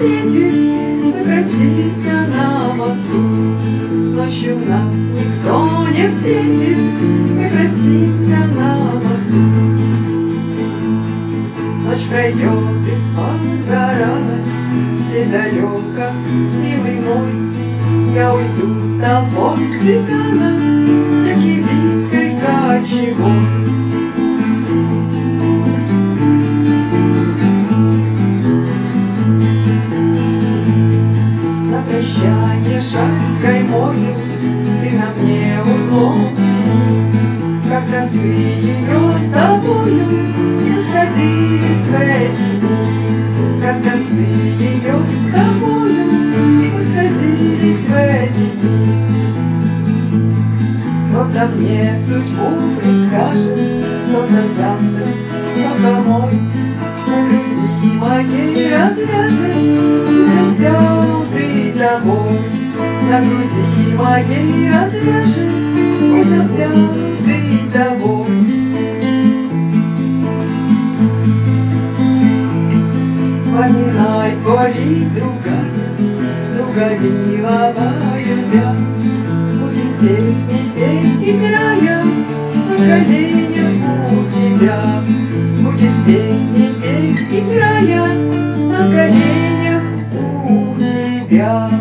встретит, мы простимся на мосту. Ночью нас никто не встретит, мы простимся на мосту. Ночь пройдет и спать зарано, все далеко, милый мой, я уйду с тобой, цыгана, за кибиткой кочевой. На прощание шаг с каймою ты на мне узлом стяни, как концы ее с тобою расходились в эти дни, как концы ее с тобою расходились в эти дни. Кто-то мне судьбу предскажет, кто-то завтра, кто-то мой на груди моей развяжет, все стянутый тобой, на груди моей развяжет, все стянутый тобой. Вспоминай, коли друга милого любя, будем песни петь, играя на коленях у тебя. Будет песни петь, играя на коленях у тебя.